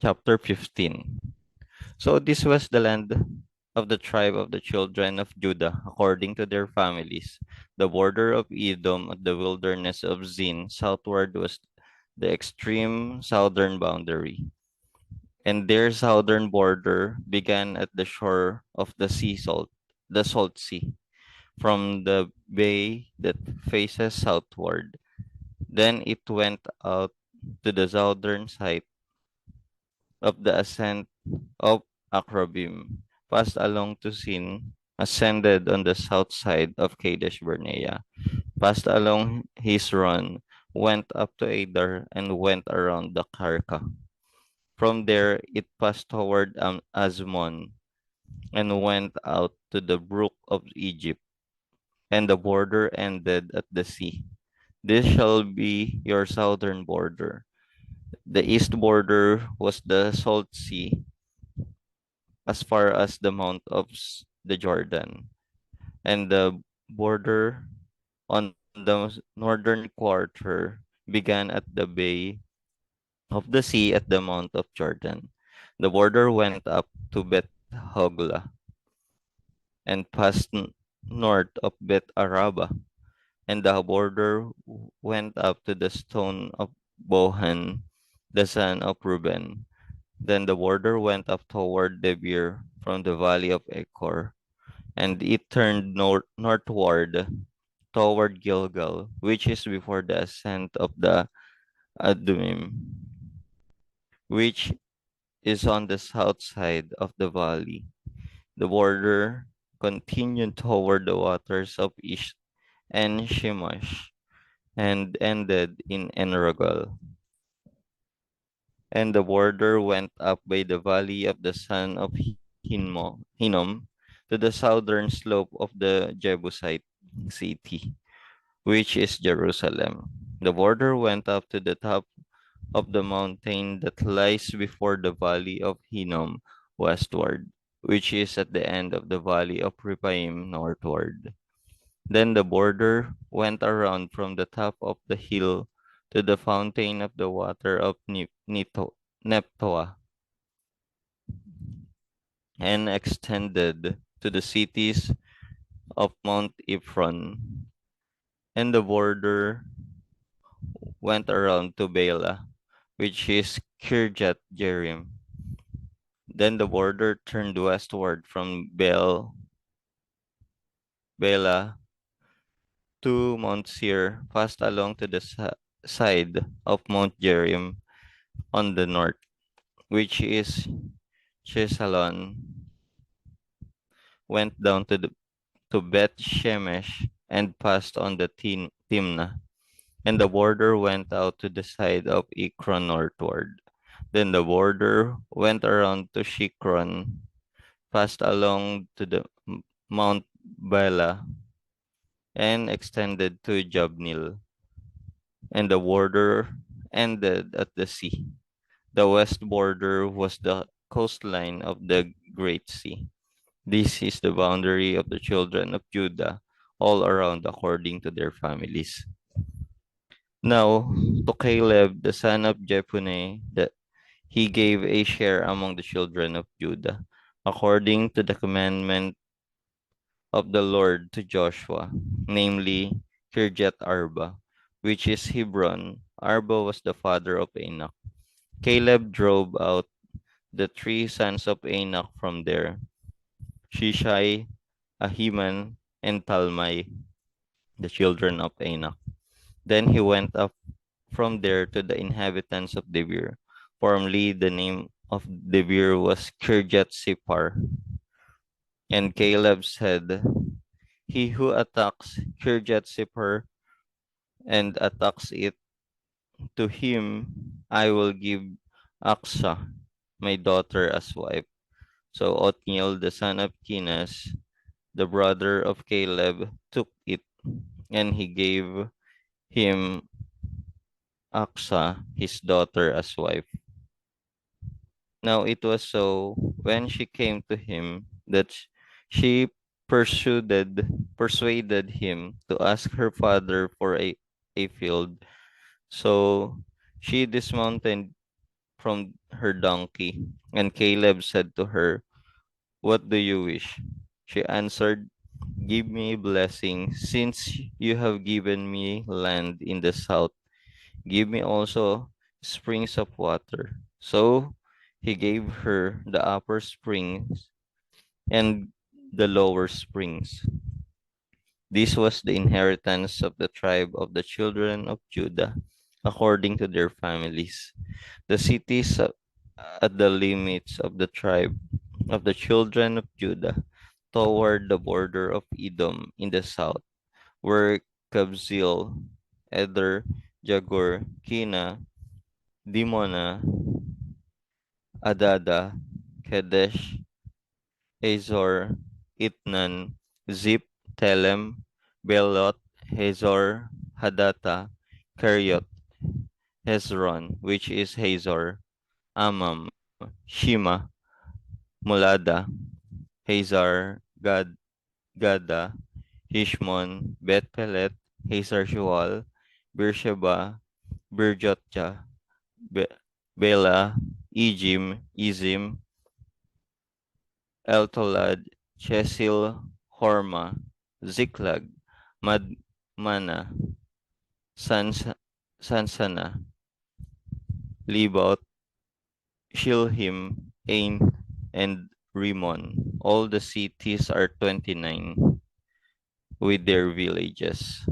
chapter 15. So this was the land of the tribe of the children of Judah, according to their families. The border of Edom at the wilderness of Zin southward was the extreme southern boundary, and their southern border began at the shore of the Salt Sea, from the bay that faces southward. Then it went out to the southern side of the ascent of Akrabim, passed along to Sin, ascended on the south side of Kadesh Barnea, passed along Hezron, went up to Adar, and went around the Karka. From there it passed toward Azmon, and went out to the brook of Egypt, and the border ended at the sea. This shall be your southern border. The east border was the Salt Sea, as far as the mount of the Jordan, and the border on the northern quarter began at the bay of the sea at the mount of Jordan. The border went up to Beth Hogla and passed north of Beth Araba, and the border went up to the stone of Bohan, the son of Reuben. Then the border went up toward Debir from the valley of Echor, and it turned northward toward Gilgal, which is before the ascent of the Adumim, which is on the south side of the valley. The border continued toward the waters of Ish and Shemash, and ended in Enrogel. And the border went up by the valley of the son of Hinnom to the southern slope of the Jebusite city, which is Jerusalem. The border went up to the top of the mountain that lies before the valley of Hinnom westward, which is at the end of the valley of Rephaim northward. Then the border went around from the top of the hill to the fountain of the water of Neptoah, and extended to the cities of Mount Ephron. And the border went around to Bela, which is Kirjath Jearim. Then the border turned westward from Bela to Mount Seir, passed along to the side of Mount Jearim on the north, which is Chesalon, went down to Beth Shemesh, and passed on the Timnah, and the border went out to the side of Ekron northward. Then the border went around to Shikron, passed along to the Mount Bela, and extended to Jabnil, and the border ended at the sea. The west border was the coastline of the Great Sea. This is the boundary of the children of Judah, all around according to their families. Now, to Caleb, the son of Jephunneh, that he gave a share among the children of Judah, according to the commandment of the Lord to Joshua, namely Kirjath Arba, which is Hebron. Arba was the father of Enoch. Caleb drove out the three sons of Enoch from there, Shishai, Ahiman, and Talmai, the children of Enoch. Then he went up from there to the inhabitants of Debir. Formerly the name of Debir was Kirjath Separ. And Caleb said, he who attacks Kirjath Separ and attacks it, to him I will give Aksa, my daughter, as wife. So Othniel, the son of Kenaz, the brother of Caleb, took it, and he gave him Aksa, his daughter, as wife. Now it was so, when she came to him, that she persuaded him to ask her father for a field. So she dismounted from her donkey. And Caleb said to her, "What do you wish?" She answered, "Give me a blessing, since you have given me land in the south. Give me also springs of water." So he gave her the upper springs and the lower springs. This was the inheritance of the tribe of the children of Judah, according to their families. The cities at the limits of the tribe of the children of Judah, toward the border of Edom in the south, were Kabzeel, Eder, Jagur, Kina, Dimona, Adada, Kedesh, Hazor, Itnan, Zip, Telem, Belot, Hazor, Hadata, Keriot, Hezron, which is Hazor, Amam, Shima, Mulada, Hazar, Gada, Hishmon, Bet Pelet, Hazar Shual, Beersheba, Birjotja, Be- Bela, Ejim, Izim, Eltolad, Chesil, Horma, Ziklag, Madmana, Sans, Sansana, Libot, Shilhim, Ain, and Rimon. All the cities are 29 with their villages.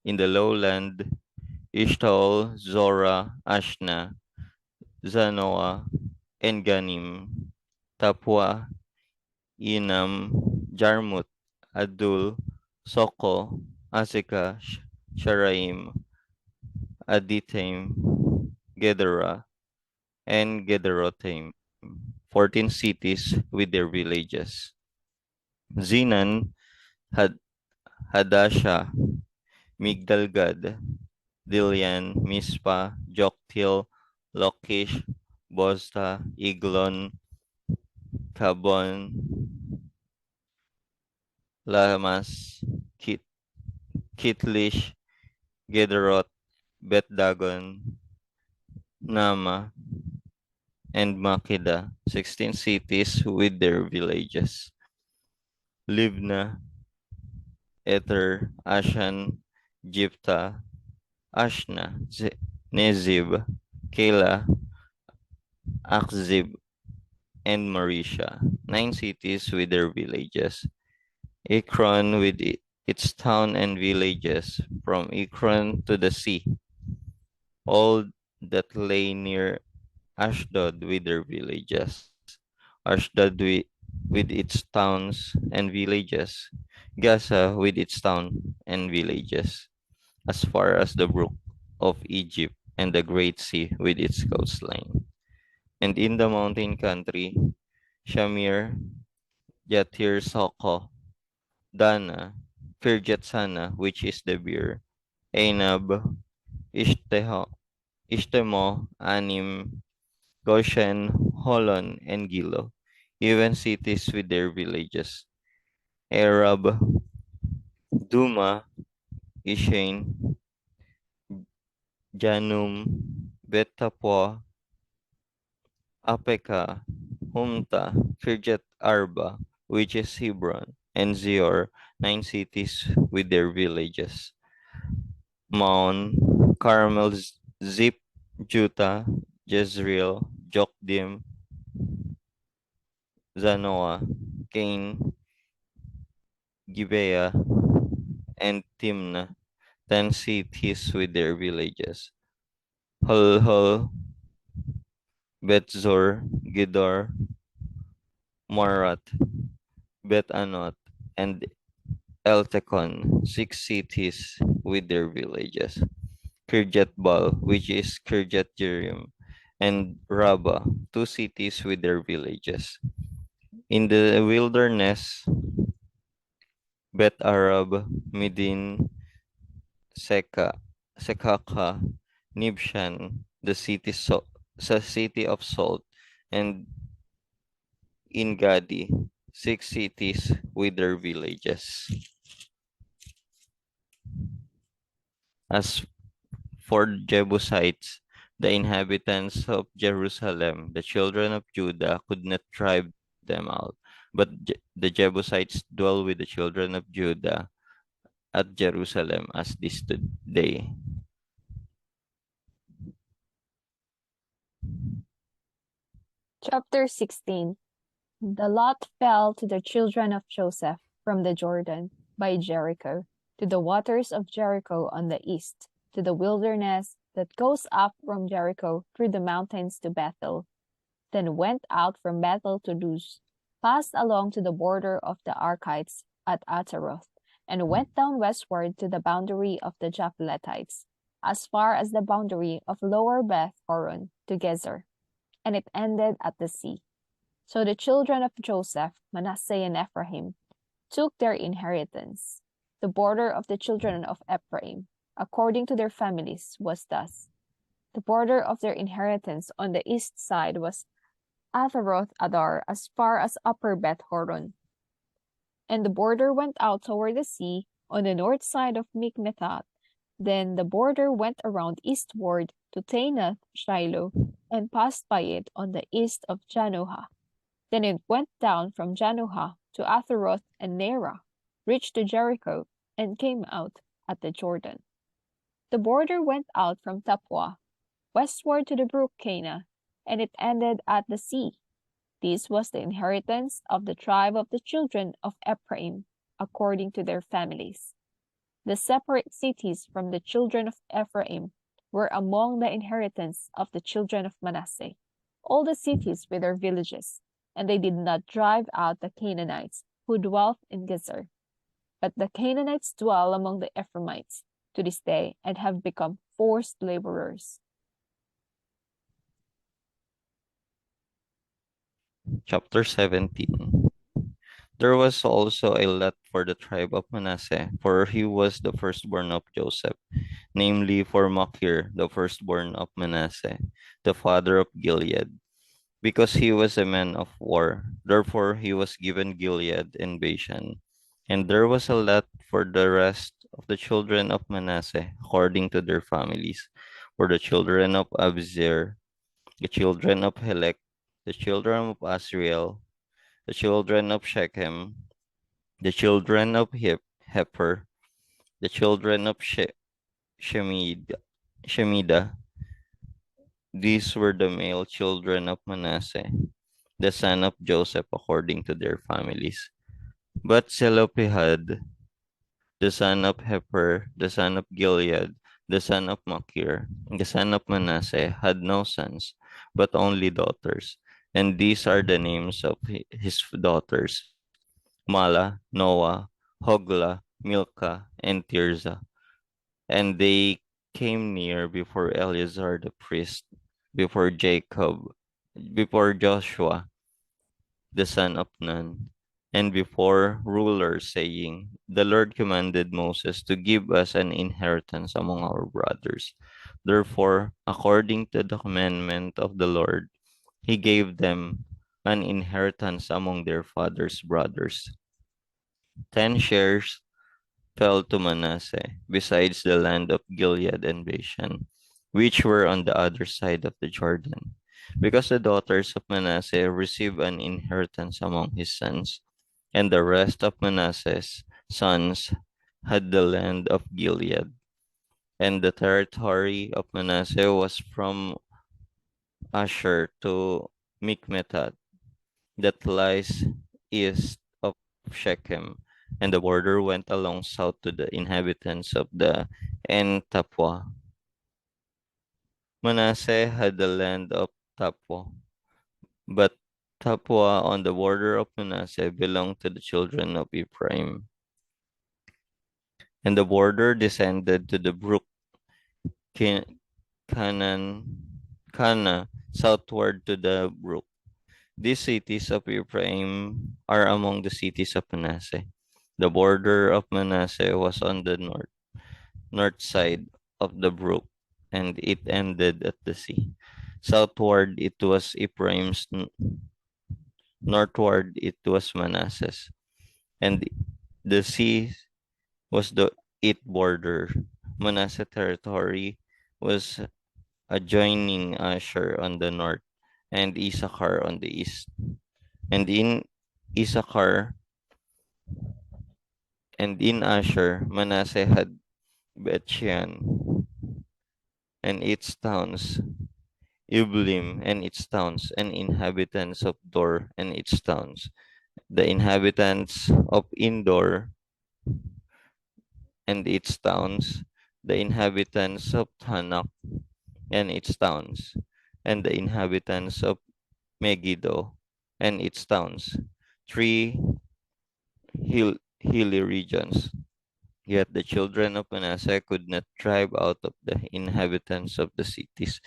In the lowland, Ishtaol, Zora, Ashna, Zanoah, Enganim, Tapua, Inam, Jarmut, Adul, Soko, Azekah, Sharaim, Aditaim, Gedera, and Gederotaim, 14 cities with their villages. Zinan, Had Hadasha, Migdalgad, Dilian, Mispa, Joktil, Lokish, Bozta, Eglon, Kabon, Lamas, Kitlish, Gederot, Bet-Dagon, Nama, and Makeda, 16 cities with their villages. Libna, Ether, Ashan, Jipta, Ashna, Nezib, Kela, Akzib, and Marisha, 9 cities with their villages. Ekron with its town and villages, from Ekron to the sea, all that lay near Ashdod with their villages. Ashdod with its towns and villages. Gaza with its town and villages, as far as the brook of Egypt and the great sea with its coastline. And in the mountain country, Shamir, Yatir Soko, Dana, Kirjatsana, which is the beer, Ainab, Ishtemo, Anim, Goshen, Holon, and Gilo, even cities with their villages. Arab, Duma, Ishain, Janum, Bet-Tapua, Apeka, Humta, Kirjat Arba, which is Hebron, and Zior, 9 cities with their villages. Maon, Carmel, Zip, Juta, Jezreel, Jokdim, Zanoah, Cain, Gibeah, and Timnah, 10 cities with their villages. Hulhul, Betzor, Gidor, Marat, Bet-Anot, and Eltekon, 6 cities with their villages. Kirjat Baal, which is Kirjat Jearim, and Rabbah, 2 cities with their villages. In the wilderness, Bet Arab, Midin, Sekaka, Nibshan, the city of salt, and Engadi, 6 cities with their villages. As for Jebusites, The inhabitants of Jerusalem, the children of Judah, could not drive them out, but the Jebusites dwell with the children of Judah at Jerusalem as this day. Chapter 16. The lot fell to the children of Joseph from the Jordan by Jericho to the waters of Jericho on the east, to the wilderness that goes up from Jericho through the mountains to Bethel, then went out from Bethel to Luz, passed along to the border of the Arkites at Ataroth, and went down westward to the boundary of the Japhletites, as far as the boundary of lower Beth Horon to Gezer, and it ended at the sea. So the children of Joseph, Manasseh and Ephraim, took their inheritance. The border of the children of Ephraim, according to their families, was thus. The border of their inheritance on the east side was Atharoth Adar as far as upper Beth Horon. And the border went out toward the sea on the north side of Mikmethath. Then the border went around eastward to Taanath Shiloh, and passed by it on the east of Janohah. Then it went down from Janohah to Atharoth and Nerah, reached to Jericho, and came out at the Jordan. The border went out from Tappuah, westward to the brook Cana, and it ended at the sea. This was the inheritance of the tribe of the children of Ephraim, according to their families. The separate cities from the children of Ephraim were among the inheritance of the children of Manasseh, all the cities with their villages, and they did not drive out the Canaanites who dwelt in Gezer. But the Canaanites dwell among the Ephraimites to this day and have become forced laborers. Chapter 17. There was also a lot for the tribe of Manasseh, for he was the firstborn of Joseph, namely for Machir, the firstborn of Manasseh, the father of Gilead, because he was a man of war. Therefore he was given Gilead and Bashan. And there was a lot for the rest of the children of Manasseh, according to their families, for the children of Abzir, the children of Helek, the children of Asriel, the children of Shechem, the children of Heper, the children of Shemida. These were the male children of Manasseh, the son of Joseph according to their families. But Zelophehad, the son of Heper, the son of Gilead, the son of Machir, the son of Manasseh, had no sons, but only daughters. And these are the names of his daughters: Mala, Noah, Hogla, Milcah, and Tirzah. And they came near before Eleazar the priest, before Jacob, before Joshua the son of Nun, and before rulers, saying, The Lord commanded Moses to give us an inheritance among our brothers. Therefore, according to the commandment of the Lord, he gave them an inheritance among their father's brothers. 10 shares fell to Manasseh, besides the land of Gilead and Bashan, which were on the other side of the Jordan, because the daughters of Manasseh received an inheritance among his sons, and the rest of Manasseh's sons had the land of Gilead. And the territory of Manasseh was from Asher to Mikmethat, that lies east of Shechem, and the border went along south to the inhabitants of the En Tapua. Manasseh had the land of Tapua, but Tapua on the border of Manasseh belonged to the children of Ephraim. And the border descended to the brook Canaan, Cana, southward to the brook. These cities of Ephraim are among the cities of Manasseh. The border of Manasseh was on the north side of the brook, and it ended at the sea. Southward it was Ephraim's, northward it was Manasseh's, and the sea was the it border. Manasseh territory was adjoining Asher on the north, and Issachar on the east. And in Issachar and in Asher, Manasseh had Bethshean and its towns, Iblim and its towns, and inhabitants of Dor and its towns. The inhabitants of Indor and its towns, the inhabitants of Tanak and its towns, and the inhabitants of Megiddo and its towns, three hilly regions. Yet the children of Manasseh could not drive out of the inhabitants of the cities,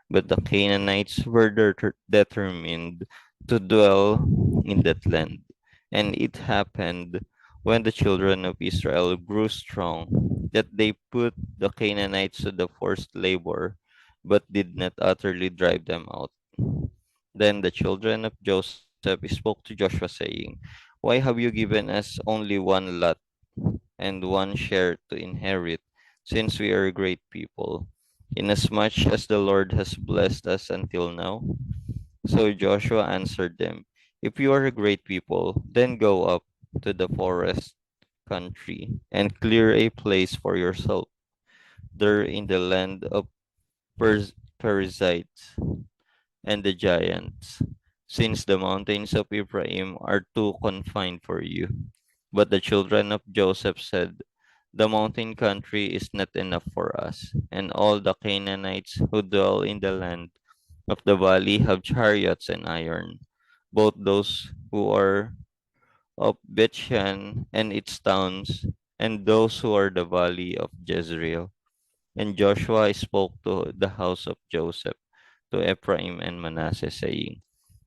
but the Canaanites were determined to dwell in that land. And it happened when the children of Israel grew strong that they put the Canaanites to the forced labor, but did not utterly drive them out. Then the children of Joseph spoke to Joshua, saying, "Why have you given us only one lot and one share to inherit, since we are a great people, inasmuch as the Lord has blessed us until now?" So Joshua answered them, "If you are a great people, then go up to the forest country and clear a place for yourself there in the land of Perizzites and the giants, since the mountains of Ephraim are too confined for you." But the children of Joseph said, "The mountain country is not enough for us, and all the Canaanites who dwell in the land of the valley have chariots and iron, both those who are of Bethshan and its towns, and those who are the valley of Jezreel." And Joshua spoke to the house of Joseph, to Ephraim and Manasseh, saying,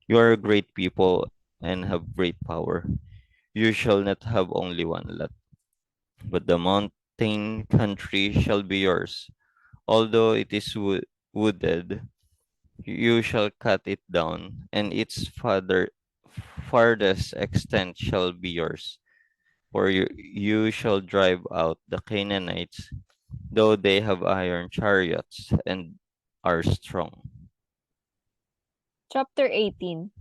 "You are a great people and have great power. You shall not have only one lot, but the mountain country shall be yours. Although it is wooded, you shall cut it down, and its farthest extent shall be yours. For you shall drive out the Canaanites, though they have iron chariots and are strong." Chapter 18.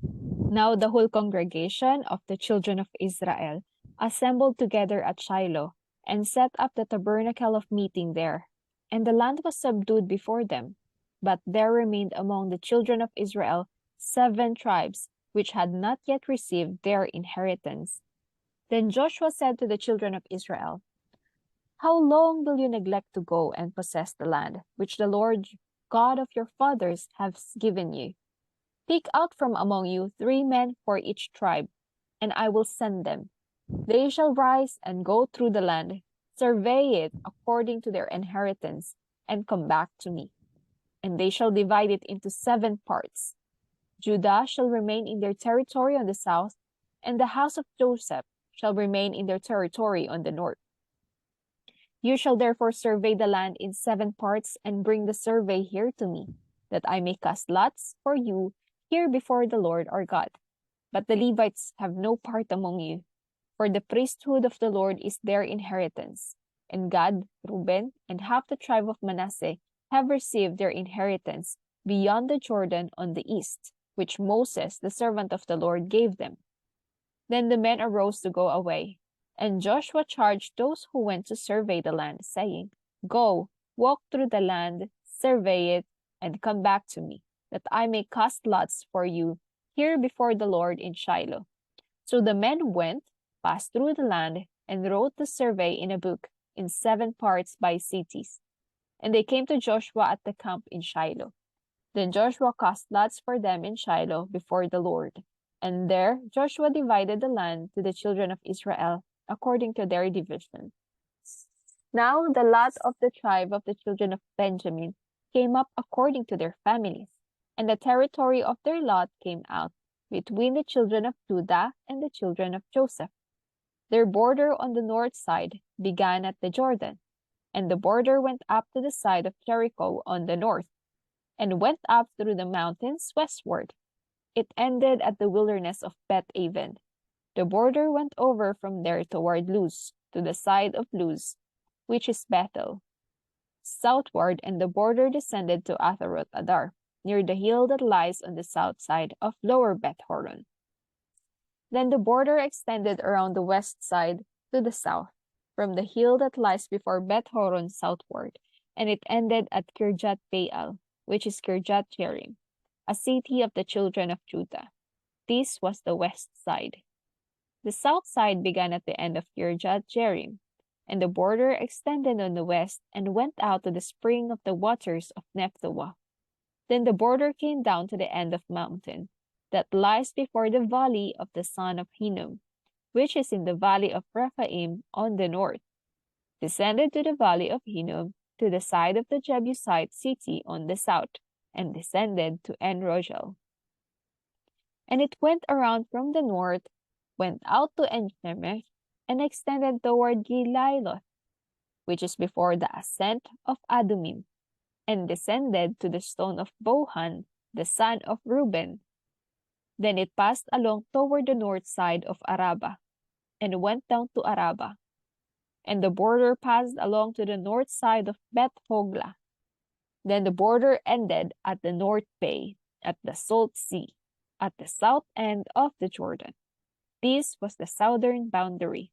Now the whole congregation of the children of Israel assembled together at Shiloh, and set up the tabernacle of meeting there. And the land was subdued before them. But there remained among the children of Israel 7 tribes, which had not yet received their inheritance. Then Joshua said to the children of Israel, "How long will you neglect to go and possess the land, which the Lord God of your fathers has given you? Pick out from among you 3 men for each tribe, and I will send them. They shall rise and go through the land, survey it according to their inheritance, and come back to me. And they shall divide it into 7 parts. Judah shall remain in their territory on the south, and the house of Joseph shall remain in their territory on the north. You shall therefore survey the land in 7 parts, and bring the survey here to me, that I may cast lots for you here before the Lord our God. But the Levites have no part among you, for the priesthood of the Lord is their inheritance. And Gad, Reuben, and half the tribe of Manasseh have received their inheritance beyond the Jordan on the east, which Moses, the servant of the Lord, gave them." Then the men arose to go away. And Joshua charged those who went to survey the land, saying, "Go, walk through the land, survey it, and come back to me, that I may cast lots for you here before the Lord in Shiloh." So the men went, passed through the land, and wrote the survey in a book in 7 parts by cities. And they came to Joshua at the camp in Shiloh. Then Joshua cast lots for them in Shiloh before the Lord. And there Joshua divided the land to the children of Israel according to their division. Now the lot of the tribe of the children of Benjamin came up according to their families, and the territory of their lot came out between the children of Judah and the children of Joseph. Their border on the north side began at the Jordan, and the border went up to the side of Jericho on the north, and went up through the mountains westward. It ended at the wilderness of Beth-aven. The border went over from there toward Luz, to the side of Luz, which is Bethel. southward, and the border descended to Atharoth Adar, near the hill that lies on the south side of Lower Beth Horon. Then the border extended around the west side to the south, from the hill that lies before Beth Horon southward, and it ended at Kirjath Baal, which is Kirjath Jearim, a city of the children of Judah. This was the west side. The south side began at the end of Kirjath Jearim, and the border extended on the west and went out to the spring of the waters of Nephtoah. Then the border came down to the end of mountain that lies before the valley of the son of Hinnom, which is in the valley of Rephaim on the north, descended to the valley of Hinnom to the side of the Jebusite city on the south, and descended to En-Rogel. And it went around from the north, went out to En-Shemesh, and extended toward Gilailoth, which is before the ascent of Adumim, and descended to the stone of Bohan, the son of Reuben. Then it passed along toward the north side of Araba, and went down to Araba. And the border passed along to the north side of Beth Hoglah. Then the border ended at the North Bay, at the Salt Sea, at the south end of the Jordan. This was the southern boundary.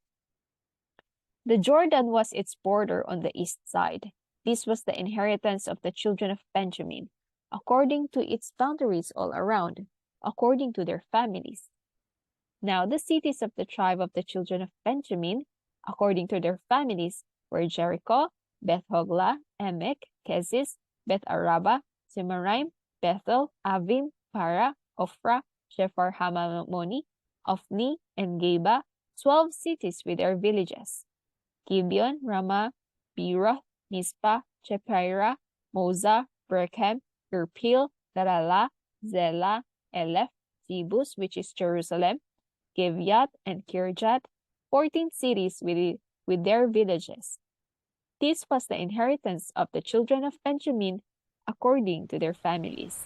The Jordan was its border on the east side. This was the inheritance of the children of Benjamin, according to its boundaries all around, according to their families. Now the cities of the tribe of the children of Benjamin, according to their families, were Jericho, Beth Hoglah, Emek, Keziz, Beth Araba, Zemaraim, Bethel, Avim, Para, Ophrah, Shephar Hamamoni, Ophni, and Geba, 12 cities with their villages. Gibeon, Ramah, Beeroth, Mizpah, Chephirah, Moza, Berchem, Irpil, Daralah, Zelah, Eleph, Zebus, which is Jerusalem, Gibeath, and Kirjath, 14 cities with their villages. This was the inheritance of the children of Benjamin according to their families.